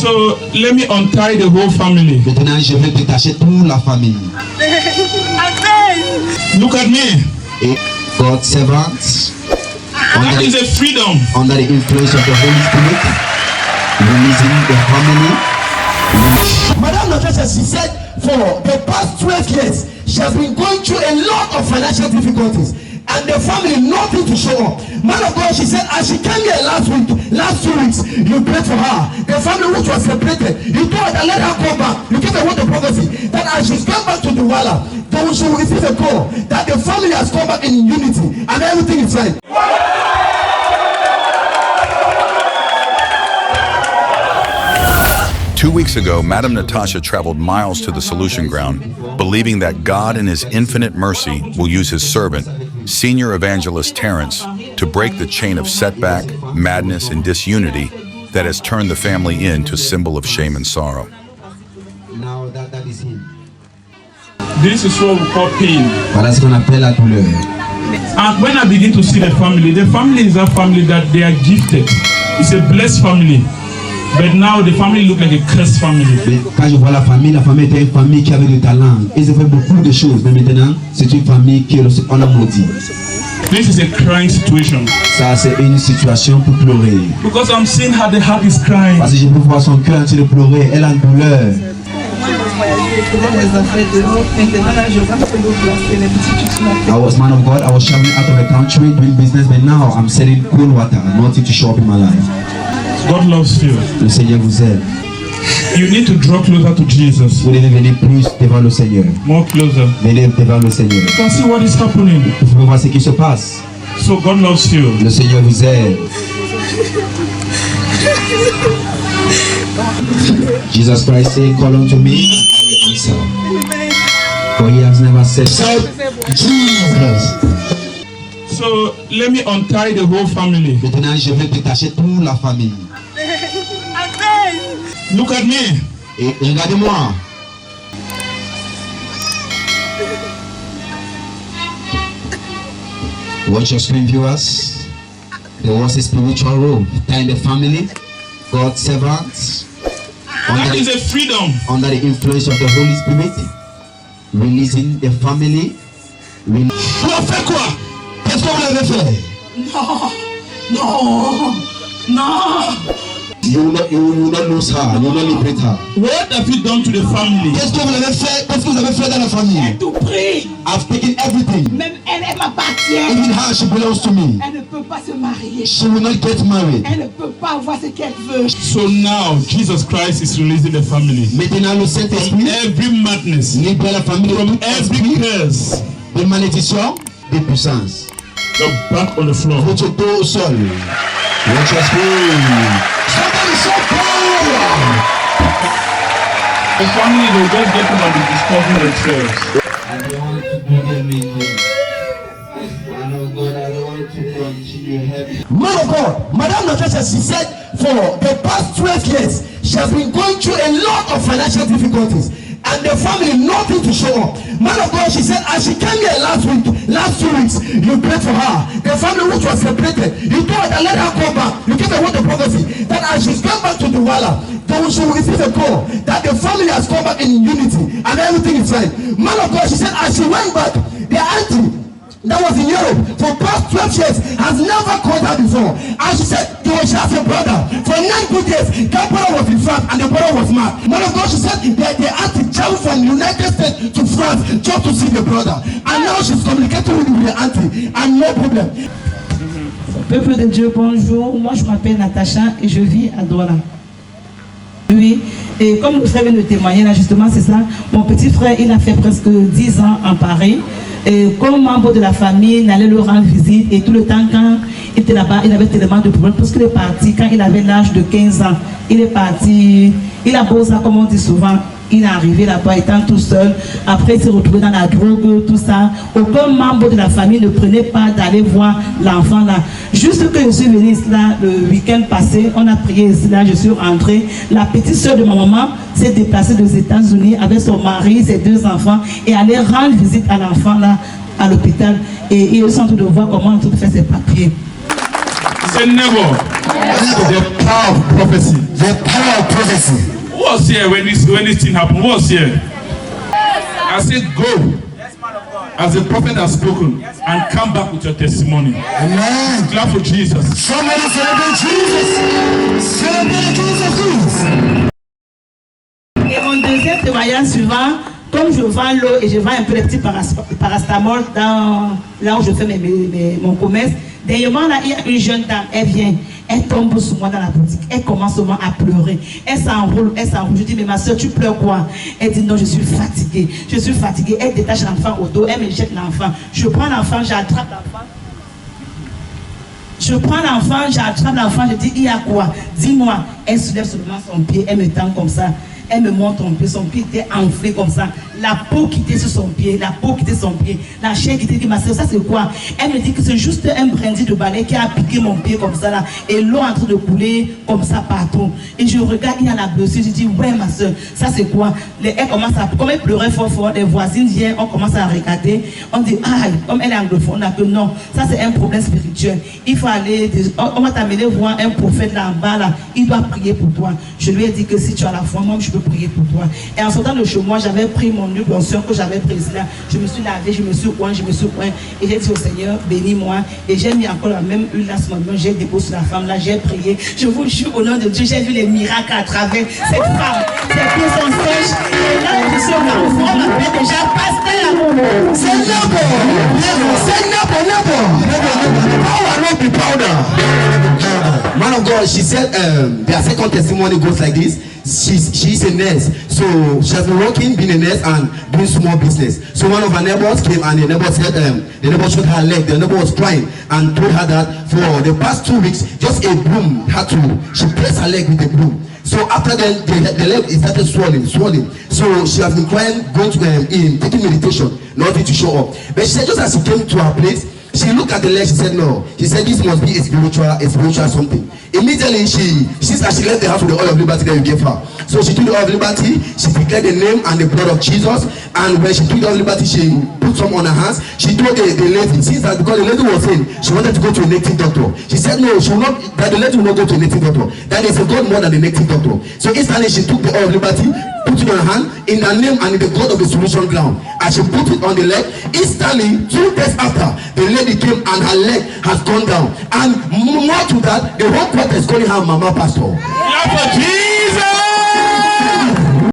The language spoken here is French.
So let me untie the whole family. Maintenant, je vais détacher toute la famille. Look at me. Et God's servants, That is a freedom. under the influence of the Holy Spirit, releasing the family. Madame Natasha, she said for the past 12 years, she has been going through a lot of financial difficulties. And the family, nothing to show up. Man of God, she said, as she came here last 2 weeks, you prayed for her. The family which was separated, you told her that let her come back. You gave her what the prophecy, that as she's come back to Douala, then she will receive a call, that the family has come back in unity, and everything is fine. 2 weeks ago, Madame Natasha traveled miles to the Solution Ground, believing that God in His infinite mercy will use His servant, Senior Evangelist Terrence, to break the chain of setback, madness, and disunity that has turned the family into a symbol of shame and sorrow. Now that is him. This is what we call pain. Voilà ce qu'on appelle la douleur. And when I begin to see the family is a family that they are gifted. It's a blessed family. But now the family look like a cursed family. Mais quand je vois la famille était une famille qui avait du talent. Ils ont fait beaucoup de choses. Mais maintenant, c'est une famille qu'on a maudit. This is a crying situation. Ça, c'est une situation pour pleurer. Because I'm seeing how the heart is crying. Parce que je peux voir son cœur en train de pleurer. Elle a une douleur. I was man of God. I was traveling out of the country doing business. But now I'm selling cool water. Nothing to show up in my life. God loves you. Le Seigneur vous aime. You need to draw closer to Jesus. Vous devez venir plus devant le Seigneur. More closer. Venez devant le Seigneur. You can see what is happening. Vous pouvez voir ce qui se passe. So God loves you. Le Seigneur vous aime. Jesus Christ said, call unto me, I will answer. For he has never said, Jesus. So let me untie the whole family. Maintenant, je vais détacher toute la famille. Look at me. Et regardez-moi. Watch your screen, viewers. There was a spiritual role in the family. God's servants. That is a freedom. Under the influence of the Holy Spirit, releasing the family. On a fait quoi? Qu'est-ce qu'on avait fait? Non. You will not lose her. You will not liberate her. What have you done to the family? Qu'est-ce que vous avez fait? Qu'est-ce que vous avez fait dans la famille? J'ai tout pris. I've taken everything. Même elle m'appartient. Even her, she belongs to me. Elle ne peut pas se marier. She will not get married. Elle ne peut pas avoir ce qu'elle veut. So now Jesus Christ is releasing the family. Maintenant, le Saint-Esprit From every madness, libère la famille from every curse. de malédiction, de puissance. You're back on the floor. Votre dos au sol. Watch your screen. Somebody so cool. The family will just get up and be discovering themselves. I don't want to do them anything. I know God, I don't want to continue heavy. Man of God, Madame Natasha, she said for the past 12 years, she has been going through a lot of financial difficulties. And the family, nothing to show up. Man of God, she said, as she came here last 2 weeks, you prayed for her. The family which was separated, you told her that let her come back. You gave her what the prophecy, that as she's come back to Douala, then she will receive a call, that the family has come back in unity, and everything is fine. Man of God, she said, as she went back, their auntie that was in Europe for past 12 years has never called her before. And she said, she has a brother. For 9 good years, that brother was in France and the brother was mad. Man of God, she said, they had to travel from the United States to France just to see the brother. And now she's communicating with the auntie and no problem. Peuple de Dieu, bonjour. Moi, je m'appelle Natacha et je vis à Douala. Oui, et comme vous savez le témoigner là, justement, c'est ça. Mon petit frère, il a fait presque 10 ans en Paris. Et comme membre de la famille, il allait leur rendre visite. Et tout le temps, quand il était là-bas, il avait tellement de problèmes. Parce qu'il est parti quand il avait l'âge de 15 ans. Il est parti, il a beau ça, comme on dit souvent. Il est arrivé là-bas étant tout seul. Après, il s'est retrouvé dans la drogue, tout ça. Aucun membre de la famille ne prenait pas d'aller voir l'enfant là. Juste que je suis venue là le week-end passé, on a prié ici là, je suis rentrée. La petite soeur de ma maman s'est déplacée des États-Unis avec son mari, ses 2 enfants et allait rendre visite à l'enfant là à l'hôpital. Et ils sont en train de voir comment on peut faire ses papiers. Say never. The power of prophecy. The power of prophecy. Who was here when this thing happened? Who was here? I said, go. As the prophet has spoken, and come back with your testimony. Amen. Clap for Jesus. Somebody celebrate Jesus. Celebrate Jesus. Et mon deuxième témoignage suivant, comme je vends l'eau et je vends un peu les petits parastamol dans là où je fais mon commerce, dernièrement là, il y a une jeune dame, elle vient, elle tombe sur moi dans la boutique, elle commence seulement à pleurer, elle s'enroule. Je dis, mais ma soeur, tu pleures quoi? Elle dit, non, je suis fatiguée, elle détache l'enfant au dos, elle me jette l'enfant, je prends l'enfant, j'attrape l'enfant, je dis, il y a quoi? Dis-moi. Elle soulève seulement son pied, elle me tend comme ça. Elle me montre son pied était enflé comme ça. La peau qui était sur son pied, la chair qui était ma soeur, ça c'est quoi? Elle me dit que c'est juste un brindis de balai qui a piqué mon pied comme ça là. Et l'eau en train de couler comme ça partout. Et je regarde, il y a la blessure, je dis, ouais ma soeur, ça c'est quoi? Elle commence à, comme elle pleurait fort, les voisines viennent, on commence à regarder. On dit, ah, comme elle est anglophone, on a que non, ça c'est un problème spirituel. Il faut aller, on va t'amener voir un prophète là-bas là, il doit prier pour toi. Je lui ai dit que si tu as la foi, moi je peux prier pour toi. Et en sortant de chez moi, j'avais pris mon huile d'onction que j'avais prise là. Je me suis lavé, je me suis oint. Et j'ai dit au Seigneur, bénis-moi. Et j'ai mis encore la même huile là ce moment. J'ai déposé sur la femme là, j'ai prié. Je vous jure au nom de Dieu, j'ai vu les miracles à travers cette femme. Ses pieds sont sèches. Et là, je suis au Carrefour, on m'appelle déjà pasteur. C'est Man of God, she said their second testimony goes like this. She's a nurse, so she has been working, being a nurse and doing small business. So one of her neighbors came and the neighbor said, the neighbor showed her leg. The neighbor was crying and told her that for the past 2 weeks, just a broom she pressed her leg with a broom. So after then, the leg started swelling. So she has been crying, going to taking meditation, nothing to show up. But she said just as she came to her place, she looked at the leg, she said no. She said this must be a spiritual something. Immediately since she left the house with the oil of liberty that you gave her. So she took the oil of liberty, she declared the name and the blood of Jesus, and when she took the oil of liberty, she put some on her hands. She told the lady, since that because the lady was saying she wanted to go to a native doctor. She said no, she will not, that the lady will not go to a native doctor. That is a God more than a native doctor. So instantly she took the oil of liberty, put it on her hand, in her name and in the God of the solution ground. As she put it on the leg, instantly 2 days after, the lady came and her leg has gone down. And more to that, the whole quarter is calling her Mama Pastor. Clap for Jesus.